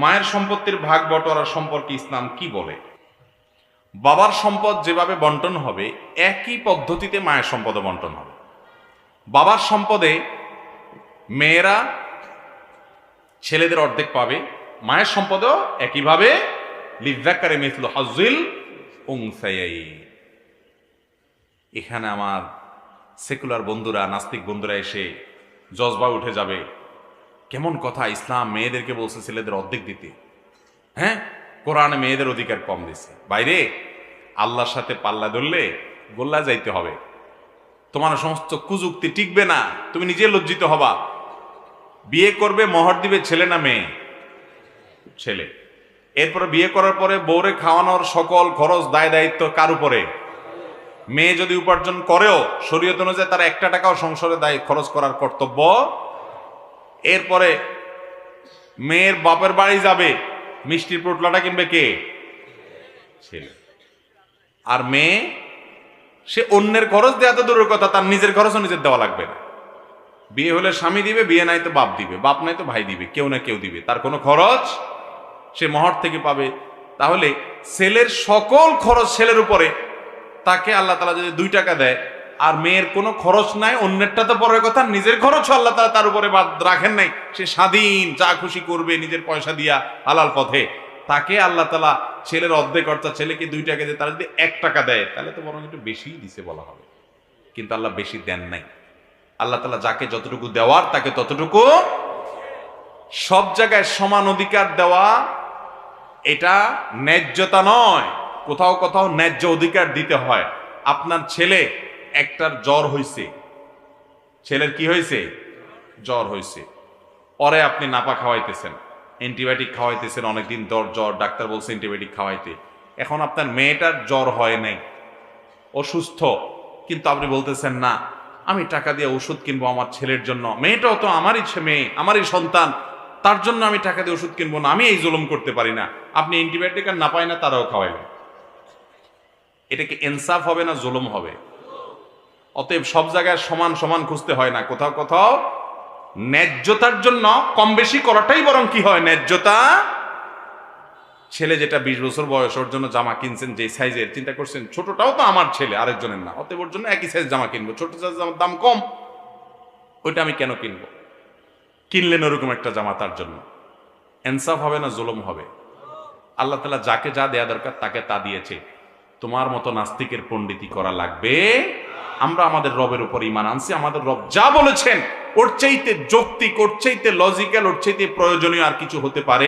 মায়ের সম্পত্তির ভাগ বটোয়ারা সম্পর্কে ইসলাম কি বলে? বাবার সম্পদ যেভাবে বন্টন হবে একই পদ্ধতিতে মায়ের সম্পদও বন্টন হবে। বাবার সম্পদে মেয়েরা ছেলেদের অর্ধেক পাবে, মায়ের সম্পদেও একইভাবে লিযযাকারি মিসলু হাজ্জিল উনসায়াইন। এখানে আমার সেকুলার বন্ধুরা, নাস্তিক বন্ধুরা এসে জজবা উঠে যাবে, কেমন কথা, ইসলাম মেয়েদেরকে বলছে ছেলেদের অর্ধেক দিতে, হ্যাঁ কোরআনে মেয়েদের অধিকার কম দিছে। বাইরে আল্লাহর সাথে পাল্লা ধরলে গোল্লা যাইতে হবে, তোমার সমস্ত কুযুক্তি টিকবে না, তুমি নিজে লজ্জিত হবা। বিয়ে করবে, মোহর দিবে ছেলে না মেয়ে? ছেলে। এরপরে বিয়ে করার পরে বউরে খাওয়ানোর সকল খরচ দায় দায়িত্ব কার উপরে? মেয়ে যদি উপার্জন করেও শরীয়ত অনুযায়ী তার একটা টাকাও সংসারে দায় খরচ করার কর্তব্য। এরপরে মেয়ের বাপের বাড়ি যাবে, মিষ্টির পোটলাটা কিনবে কে? ছেলে। আর মেয়ে সে অন্যের খরচ দেওয়া তো দূরের কথা, তার নিজের খরচও নিজের দেওয়া লাগবে না। বিয়ে হলে স্বামী দিবে, বিয়ে নাই তো বাপ দিবে, বাপ নাই তো ভাই দিবে, কেউ না কেউ দিবে, তার কোনো খরচ সে মহর থেকে পাবে। তাহলে ছেলের সকল খরচ ছেলের উপরে, তাকে আল্লাহ তাআলা যদি 2 টাকা দেয় আর মেয়ের কোনো খরচ নাই, অন্যেরটা তো পরের কথা, নিজের খরচও আল্লাহ তাআলা তার উপরে বাদ রাখেন নাই, সে স্বাধীন, যা খুশি করবে নিজের পয়সা দিয়া হালাল পথে, তাকে আল্লাহ তাআলা ছেলের অর্ধেক, অর্থাৎ ছেলেকে 2 টাকা দিয়ে তারা যদি 1 টাকা দেয় তাহলে তো বরং একটু বেশি দিছে বলা হবে। কিন্তু আল্লাহ বেশি দেন নাই। আল্লাহ তাআলা যাকে যতটুকু দেওয়ার তাকে ততটুকু, সব জায়গায় সমান অধিকার দেওয়া এটা ন্যায্যতা নয়, কোথাও কোথাও ন্যায্য অধিকার দিতে হয়। আপনার ছেলে একটার জ্বর হয়েছে, ছেলের কি হয়েছে? জ্বর হয়েছে, পরে আপনি নাপা খাওয়াইতেছেন, অ্যান্টিবায়োটিক খাওয়াইতেছেন, অনেকদিন জ্বর, ডাক্তার বলছে অ্যান্টিবায়োটিক খাওয়াইতে। এখন আপনার মেয়েটার জ্বর হয় নাই, অসুস্থ, কিন্তু আপনি বলতেছেন না আমি টাকা দিয়ে ওষুধ কিনবো আমার ছেলের জন্য, মেয়েটাও তো আমারই মেয়ে, আমারই সন্তান, তার জন্য আমি টাকা দিয়ে ওষুধ কিনবো না, আমি এই জুলুম করতে পারি না। আপনি অ্যান্টিবায়োটিক আর না পায় না তারাও খাওয়াইবেন। এটা কি ইনসাফ হবে না জুলুম হবে? অতএব সব জায়গায় সমান সমান খুঁজতে হয় না, কোথাও কোথাও ন্যায্যতার জন্য কম বেশি করাটাই বরং কি হয়? ন্যায্যতা। ছেলে যেটা 20 বছর বয়স, ওর জন্য জামা কিনছেন যে সাইজের, চিন্তা করছেন ছোটটাও তো আমার ছেলে, আরেকজনের না, অতএব ওর জন্য একই সাইজ জামা কিনবো, ছোট সাইজ জামার দাম কম, ওইটা আমি কেন কিনবো? কিনলেন ওরকম একটা জামা তার জন্য। ইনসাফ হবে না জুলুম হবে? আল্লাহ তাআলা যাকে যা দেয়া দরকার তাকে তা দিয়েছে। তোমার মতো নাস্তিকের পণ্ডিতি করা লাগবে? আমরা আমাদের রবের উপর ঈমান আনছি, আমাদের রব যা বলেছেন ওর চাইতে যৌক্তিক, ওর চাইতে লজিক্যাল, ওর চাইতে প্রয়োজনীয় আর কিছু হতে পারে?